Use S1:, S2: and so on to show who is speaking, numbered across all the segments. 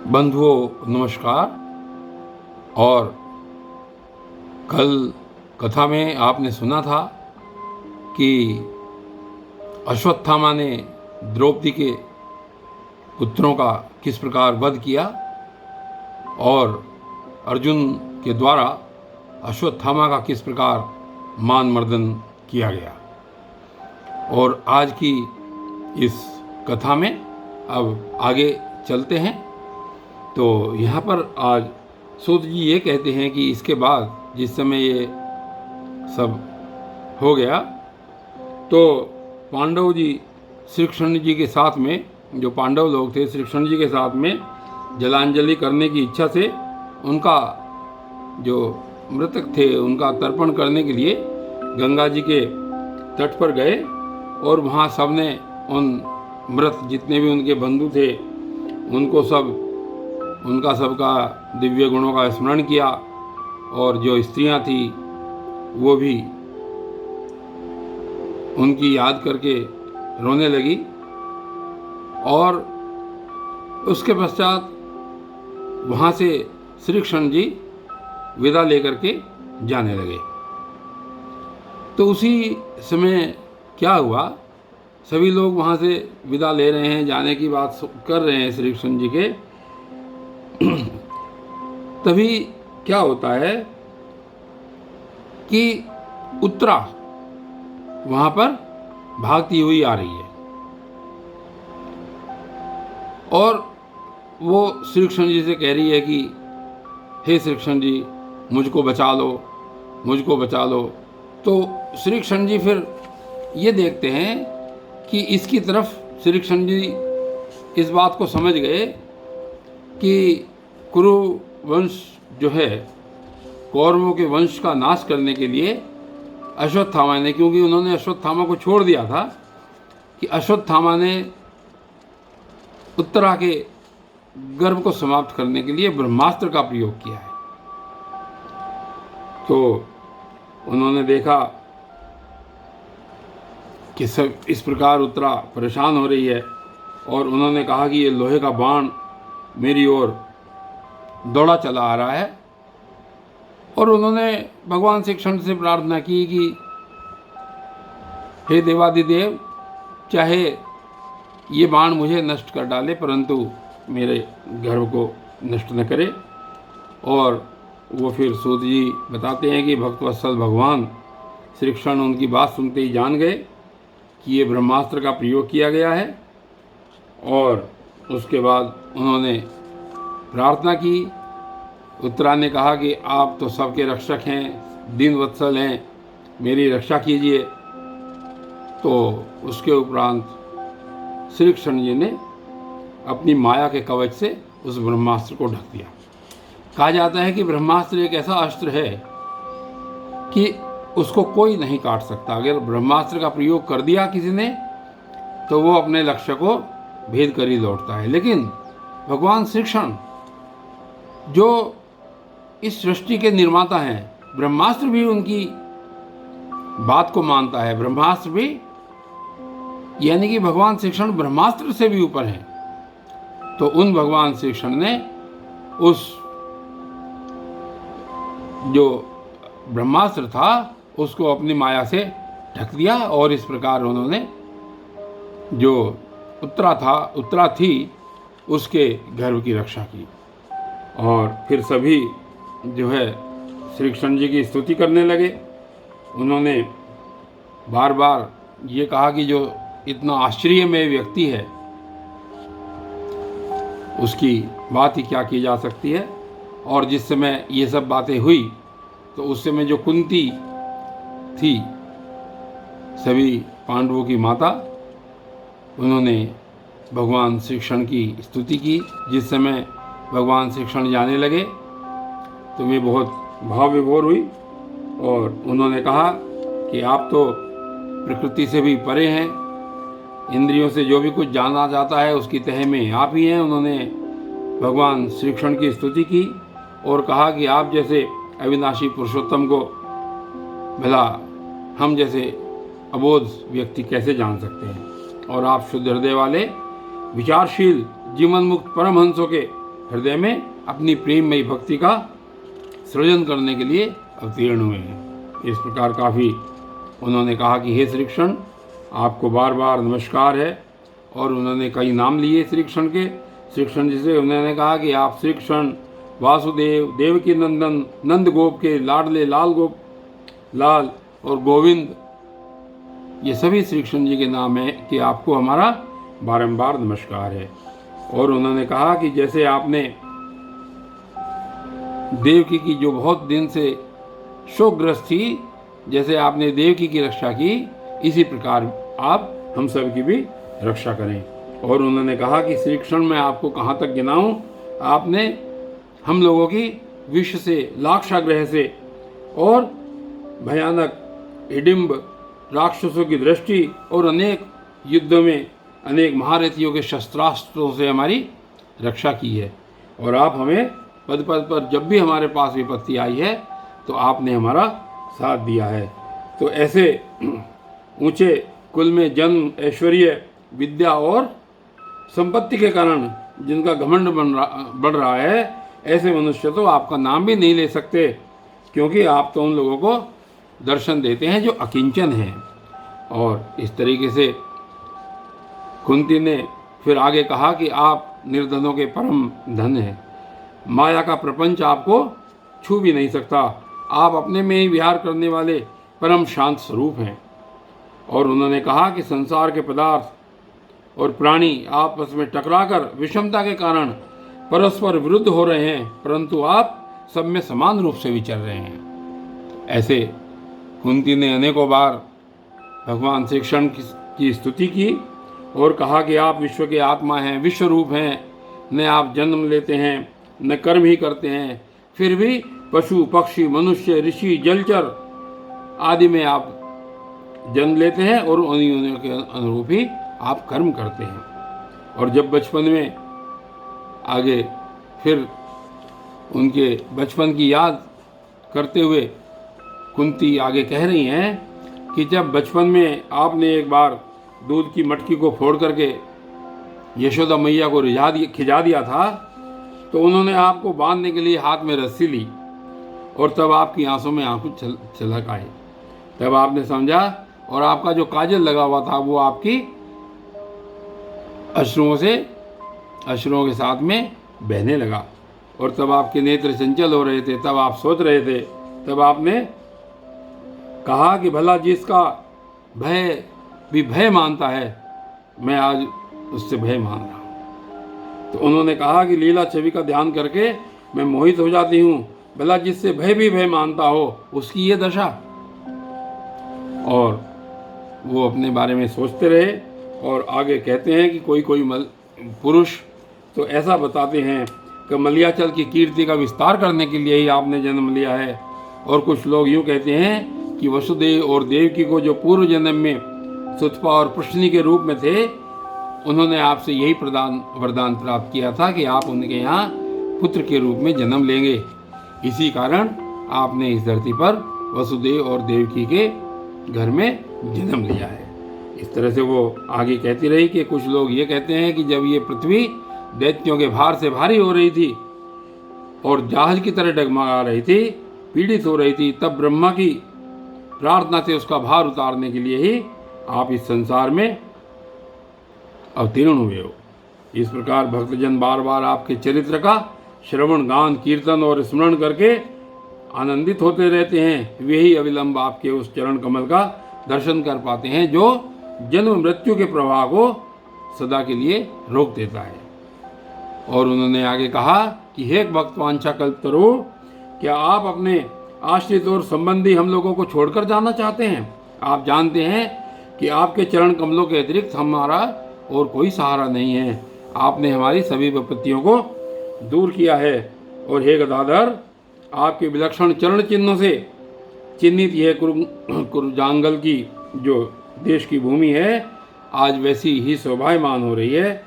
S1: बंधुओं नमस्कार। और कल कथा में आपने सुना था कि अश्वत्थामा ने द्रौपदी के पुत्रों का किस प्रकार वध किया और अर्जुन के द्वारा अश्वत्थामा का किस प्रकार मान मर्दन किया गया। और आज की इस कथा में अब आगे चलते हैं। तो यहाँ पर आज सूत जी ये कहते हैं कि इसके बाद जिस समय ये सब हो गया तो पांडव जी श्री कृष्ण जी के साथ में, जो पांडव लोग थे श्री कृष्ण जी के साथ में जलांजलि करने की इच्छा से उनका जो मृतक थे उनका तर्पण करने के लिए गंगा जी के तट पर गए और वहाँ सबने उन मृत जितने भी उनके बंधु थे उनको उनका सबका दिव्य गुणों का स्मरण किया। और जो स्त्रियां थी वो भी उनकी याद करके रोने लगी। और उसके पश्चात वहाँ से श्री कृष्ण जी विदा लेकर के जाने लगे। तो उसी समय क्या हुआ, सभी लोग वहाँ से विदा ले रहे हैं, जाने की बात कर रहे हैं श्री कृष्ण जी के। तभी क्या होता है कि उत्तरा वहां पर भागती हुई आ रही है और वो श्री कृष्ण जी से कह रही है कि हे श्री कृष्ण जी मुझको बचा लो, मुझको बचा लो। तो श्री कृष्ण जी फिर ये देखते हैं कि इसकी तरफ श्री कृष्ण जी इस बात को समझ गए कि कुरु वंश जो है कौरवों के वंश का नाश करने के लिए अश्वत्थामा ने, क्योंकि उन्होंने अश्वत्थामा को छोड़ दिया था, कि अश्वत्थामा ने उत्तरा के गर्भ को समाप्त करने के लिए ब्रह्मास्त्र का प्रयोग किया है। तो उन्होंने देखा कि सब इस प्रकार उत्तरा परेशान हो रही है और उन्होंने कहा कि ये लोहे का बाण मेरी ओर दौड़ा चला आ रहा है। और उन्होंने भगवान श्री कृष्ण से प्रार्थना की कि हे देवादिदेव, चाहे ये बाण मुझे नष्ट कर डाले परंतु मेरे गर्भ को नष्ट न करे। और वो फिर सूत जी बताते हैं कि भक्तवत्सल भगवान श्री कृष्ण उनकी बात सुनते ही जान गए कि ये ब्रह्मास्त्र का प्रयोग किया गया है। और उसके बाद उन्होंने प्रार्थना की। उत्तरा ने कहा कि आप तो सबके रक्षक हैं, दीन वत्सल हैं, मेरी रक्षा कीजिए। तो उसके उपरांत श्री कृष्ण जी ने अपनी माया के कवच से उस ब्रह्मास्त्र को ढक दिया। कहा जाता है कि ब्रह्मास्त्र एक ऐसा अस्त्र है कि उसको कोई नहीं काट सकता। अगर ब्रह्मास्त्र का प्रयोग कर दिया किसी ने तो वो अपने लक्ष्य को भेद कर ही लौटता है। लेकिन भगवान श्री कृष्ण जो इस सृष्टि के निर्माता हैं, ब्रह्मास्त्र भी उनकी बात को मानता है। ब्रह्मास्त्र भी, यानी कि भगवान श्री कृष्ण ब्रह्मास्त्र से भी ऊपर हैं। तो उन भगवान श्री कृष्ण ने उस जो ब्रह्मास्त्र था उसको अपनी माया से ढक दिया और इस प्रकार उन्होंने जो उत्तरा थी उसके गर्भ की रक्षा की। और फिर सभी जो है श्री कृष्ण जी की स्तुति करने लगे। उन्होंने बार बार ये कहा कि जो इतना आश्चर्यमय व्यक्ति है उसकी बात ही क्या की जा सकती है। और जिस समय ये सब बातें हुई तो उस समय जो कुंती थी, सभी पांडवों की माता, उन्होंने भगवान श्री कृष्ण की स्तुति की। जिस समय भगवान श्री कृष्ण जाने लगे तो वे बहुत भाव विभोर हुई और उन्होंने कहा कि आप तो प्रकृति से भी परे हैं, इंद्रियों से जो भी कुछ जाना जाता है उसकी तह में आप ही हैं। उन्होंने भगवान श्री कृष्ण की स्तुति की और कहा कि आप जैसे अविनाशी पुरुषोत्तम को भला हम जैसे अबोध व्यक्ति कैसे जान सकते हैं। और आप शुद्ध हृदय वाले विचारशील जीवन मुक्त परमहंसों के हृदय में अपनी प्रेममयी भक्ति का सृजन करने के लिए अवतीर्ण हुए हैं। इस प्रकार काफ़ी उन्होंने कहा कि हे श्री कृष्ण, आपको बार बार नमस्कार है। और उन्होंने कई नाम लिए श्री कृष्ण के। श्री कृष्ण जी से उन्होंने कहा कि आप श्री कृष्ण, वासुदेव, देवकी नंदन, नंद गोप के लाडले लाल गोप लाल और गोविंद, ये सभी श्री कृष्ण जी के नाम हैं कि आपको हमारा बारंबार नमस्कार है। और उन्होंने कहा कि जैसे आपने देवकी की जो बहुत दिन से शोकग्रस्त थी, जैसे आपने देवकी की रक्षा की, इसी प्रकार आप हम सब की भी रक्षा करें। और उन्होंने कहा कि श्री कृष्ण, मैं आपको कहाँ तक गिनाऊं, आपने हम लोगों की विष से, लाक्षागृह से और भयानक हिडिंब राक्षसों की दृष्टि और अनेक युद्धों में अनेक महारथियों के शस्त्रास्त्रों से हमारी रक्षा की है। और आप हमें पद पद पर जब भी हमारे पास विपत्ति आई है तो आपने हमारा साथ दिया है। तो ऐसे ऊंचे कुल में जन्म, ऐश्वर्य, विद्या और संपत्ति के कारण जिनका घमंड बढ़ रहा है, ऐसे मनुष्य तो आपका नाम भी नहीं ले सकते, क्योंकि आप तो उन लोगों को दर्शन देते हैं जो अकिंचन हैं। और इस तरीके से कुंती ने फिर आगे कहा कि आप निर्धनों के परम धन हैं, माया का प्रपंच आपको छू भी नहीं सकता, आप अपने में ही विहार करने वाले परम शांत स्वरूप हैं। और उन्होंने कहा कि संसार के पदार्थ और प्राणी आपस में टकराकर विषमता के कारण परस्पर विरुद्ध हो रहे हैं, परंतु आप सब में समान रूप से विचर रहे हैं। ऐसे कुंती ने अनेकों बार भगवान श्री कृष्ण की स्तुति की और कहा कि आप विश्व के आत्मा हैं, विश्व रूप हैं, न आप जन्म लेते हैं न कर्म ही करते हैं, फिर भी पशु पक्षी मनुष्य ऋषि जलचर आदि में आप जन्म लेते हैं और उन्हीं के अनुरूप ही आप कर्म करते हैं। और जब बचपन में आगे फिर उनके बचपन की याद करते हुए कुंती आगे कह रही हैं कि जब बचपन में आपने एक बार दूध की मटकी को फोड़ करके यशोदा मैया को खिजा दिया था, तो उन्होंने आपको बांधने के लिए हाथ में रस्सी ली और तब आपकी आंसू में आंसू छलक आए। तब आपने समझा और आपका जो काजल लगा हुआ था वो आपकी अश्रुओं के साथ में बहने लगा। और तब आपके नेत्र चंचल हो रहे थे, तब आप सोच रहे थे, तब आपने कहा कि भला जिसका भय भी भय मानता है, मैं आज उससे भय मान रहा हूँ। तो उन्होंने कहा कि लीला छवि का ध्यान करके मैं मोहित हो जाती हूँ, भला जिससे भय भी भय मानता हो उसकी ये दशा। और वो अपने बारे में सोचते रहे और आगे कहते हैं कि कोई पुरुष तो ऐसा बताते हैं कि मलयाचल की कीर्ति का विस्तार करने के लिए ही आपने जन्म लिया है। और कुछ लोग यूँ कहते हैं कि वसुदेव और देवकी को जो पूर्व जन्म में सुतपा और प्रश्नी के रूप में थे, उन्होंने आपसे यही वरदान प्राप्त किया था कि आप उनके यहाँ पुत्र के रूप में जन्म लेंगे। इसी कारण आपने इस धरती पर वसुदेव और देवकी के घर में जन्म लिया है। इस तरह से वो आगे कहती रही कि कुछ लोग ये कहते हैं कि जब ये पृथ्वी दैत्यों के भार से भारी हो रही थी और जहाज की तरह डगमगा रही थी, पीड़ित हो रही थी, तब ब्रह्मा की प्रार्थना से उसका भार उतारने के लिए ही आप इस संसार में अवतीर्ण हुए हो। इस प्रकार भक्तजन बार बार आपके चरित्र का श्रवण, गान, कीर्तन और स्मरण करके आनंदित होते रहते हैं। वे ही अविलंब आपके उस चरण कमल का दर्शन कर पाते हैं जो जन्म मृत्यु के प्रवाह को सदा के लिए रोक देता है। और उन्होंने आगे कहा कि हे भक्तवांछा कल्पतरु, क्या आप अपने आश्रित और संबंधी हम लोगों को छोड़कर जाना चाहते हैं? आप जानते हैं कि आपके चरण कमलों के अतिरिक्त हमारा और कोई सहारा नहीं है। आपने हमारी सभी विपत्तियों को दूर किया है। और हे गदाधर, आपके विलक्षण चरण चिन्हों से चिन्हित यह कुरुजांगल की जो देश की भूमि है, आज वैसी ही शोभायमान हो रही है।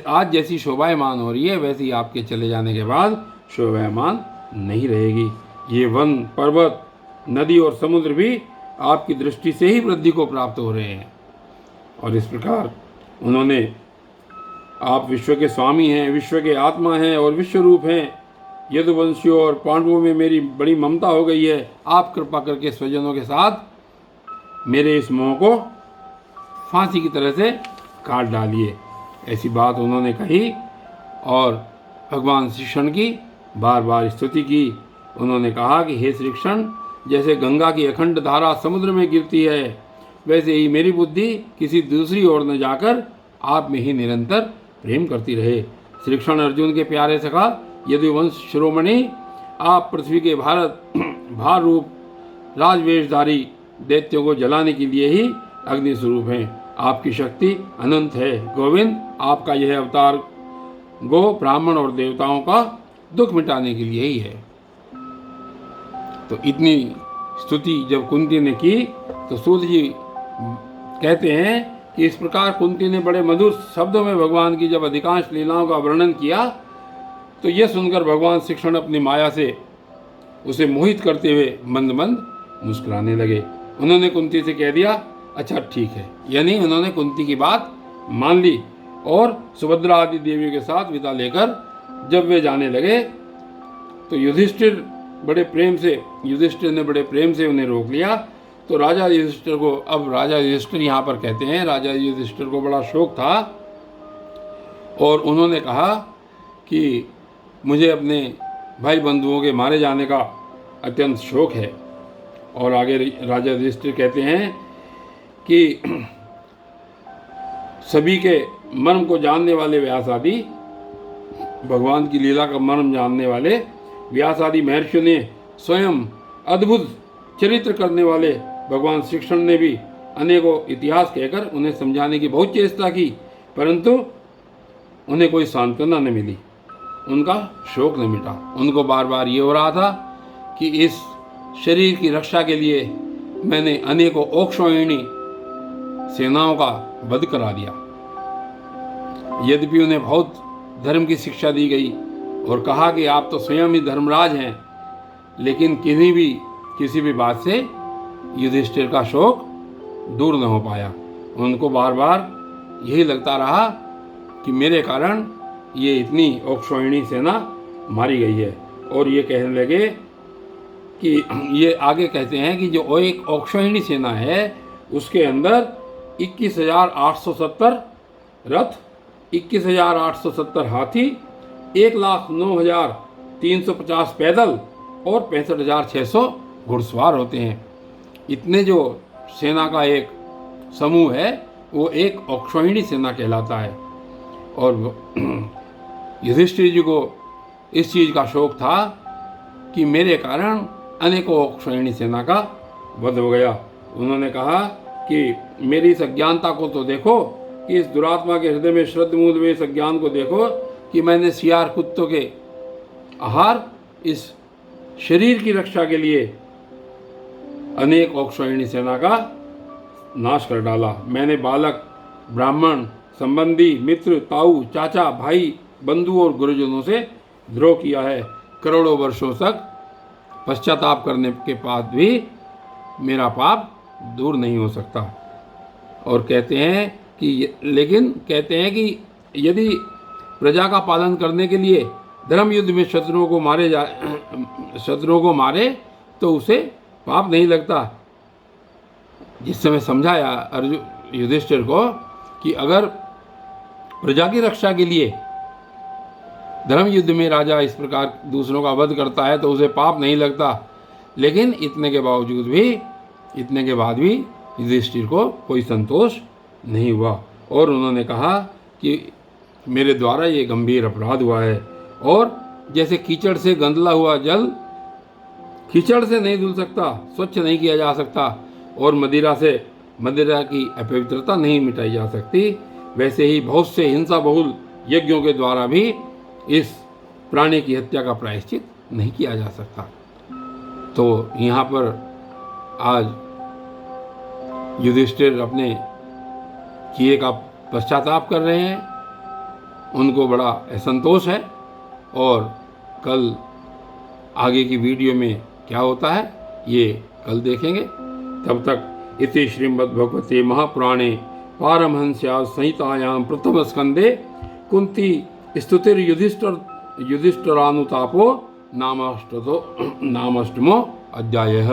S1: आज जैसी शोभायमान हो रही है, वैसी आपके चले जाने के बाद शोभायमान नहीं रहेगी। ये वन, पर्वत, नदी और समुद्र भी आपकी दृष्टि से ही वृद्धि को प्राप्त हो रहे हैं। और इस प्रकार उन्होंने आप विश्व के स्वामी हैं, विश्व के आत्मा हैं और विश्व रूप हैं। यदुवंशियों और पांडवों में मेरी बड़ी ममता हो गई है। आप कृपा करके स्वजनों के साथ मेरे इस मोह को फांसी की तरह से काट डालिए। ऐसी बात उन्होंने कही और भगवान श्री कृष्ण की बार बार स्तुति की। उन्होंने कहा कि हे श्री कृष्ण, जैसे गंगा की अखंड धारा समुद्र में गिरती है, वैसे ही मेरी बुद्धि किसी दूसरी ओर न जाकर आप में ही निरंतर प्रेम करती रहे। श्री कृष्ण अर्जुन के प्यारे सखा यदुवंश शिरोमणि, आप पृथ्वी के भार रूप राजवेशधारी दैत्यों को जलाने के लिए ही अग्नि स्वरूप हैं। आपकी शक्ति अनंत है। गोविंद, आपका यह अवतार गो, ब्राह्मण और देवताओं का दुख मिटाने के लिए ही है। तो इतनी स्तुति जब कुंती ने की तो सूत जी कहते हैं कि इस प्रकार कुंती ने बड़े मधुर शब्दों में भगवान की जब अधिकांश लीलाओं का वर्णन किया तो यह सुनकर भगवान श्री कृष्ण अपनी माया से उसे मोहित करते हुए मंद मंद मुस्कुराने लगे। उन्होंने कुंती से कह दिया, अच्छा ठीक है। यानी उन्होंने कुंती की बात मान ली और सुभद्रा आदि देवियों के साथ विदा लेकर जब वे जाने लगे तो युधिष्ठिर ने बड़े प्रेम से उन्हें रोक लिया। तो राजा युधिष्ठिर को, अब राजा युधिष्ठिर यहाँ पर कहते हैं, राजा युधिष्ठिर को बड़ा शौक था और उन्होंने कहा कि मुझे अपने भाई बंधुओं के मारे जाने का अत्यंत शौक है। और आगे राजा युधिष्ठिर कहते हैं कि सभी के मर्म को जानने वाले व्यास आदि, भगवान की लीला का मर्म जानने वाले व्यास आदि महर्षियों ने स्वयं अद्भुत चरित्र करने वाले भगवान श्री कृष्ण ने भी अनेकों इतिहास कहकर उन्हें समझाने की बहुत चेष्टा की, परंतु उन्हें कोई सांत्वना न मिली, उनका शौक न मिटा। उनको बार बार ये हो रहा था कि इस शरीर की रक्षा के लिए मैंने अनेकों औक्षवाहिनी सेनाओं का वध करा दिया। यद्यपि उन्हें बहुत धर्म की शिक्षा दी गई और कहा कि आप तो स्वयं ही धर्मराज हैं, लेकिन किसी भी बात से युधिष्ठिर का शौक दूर न हो पाया। उनको बार बार यही लगता रहा कि मेरे कारण ये इतनी औक्षवाहिनी सेना मारी गई है। और ये कहने लगे कि ये आगे कहते हैं कि जो एक औक्षवाहिनी सेना है उसके अंदर 21,870 रथ, 21,870 हाथी, 1,09,350 पैदल और 65,600 घुड़सवार होते हैं। इतने जो सेना का एक समूह है वो एक औक्षवाहिनी सेना कहलाता है। और युधिष्ठिर जी को इस चीज़ का शौक था कि मेरे कारण अनेकों औक्षवाहिनी सेना का वध हो गया। उन्होंने कहा कि मेरी इस अज्ञानता को तो देखो, कि इस दुरात्मा के हृदय में श्रद्धामूल हुए इस अज्ञान को देखो कि मैंने सियार कुत्तों के आहार इस शरीर की रक्षा के लिए अनेक औक्षवाहिनी सेना का नाश कर डाला। मैंने बालक, ब्राह्मण, संबंधी, मित्र, ताऊ, चाचा, भाई, बंधु और गुरुजनों से द्रोह किया है। करोड़ों वर्षों तक पश्चाताप करने के बाद भी मेरा पाप दूर नहीं हो सकता। और कहते हैं कि यदि प्रजा का पालन करने के लिए धर्म युद्ध में शत्रुओं को मारे तो उसे पाप नहीं लगता। जिस समय समझाया अर्जुन युधिष्ठिर को कि अगर प्रजा की रक्षा के लिए धर्म युद्ध में राजा इस प्रकार दूसरों का वध करता है तो उसे पाप नहीं लगता, लेकिन इतने के बाद भी युधिष्ठिर को कोई संतोष नहीं हुआ। और उन्होंने कहा कि मेरे द्वारा ये गंभीर अपराध हुआ है। और जैसे कीचड़ से गंदला हुआ जल कीचड़ से नहीं धुल सकता, स्वच्छ नहीं किया जा सकता, और मदिरा की अपवित्रता नहीं मिटाई जा सकती, वैसे ही बहुत से हिंसा बहुल यज्ञों के द्वारा भी इस प्राणी की हत्या का प्रायश्चित नहीं किया जा सकता। तो यहाँ पर आज युधिष्ठिर अपने किए का पश्चाताप कर रहे हैं, उनको बड़ा असंतोष है। और कल आगे की वीडियो में क्या होता है ये कल देखेंगे। तब तक इति श्रीमद्भगवते महापुराणे पारमहंस्यां संहितायां प्रथम स्कंदे कुंती स्तुतिर युधिष्ठिरानुतापो नामाष्टमो अध्यायः।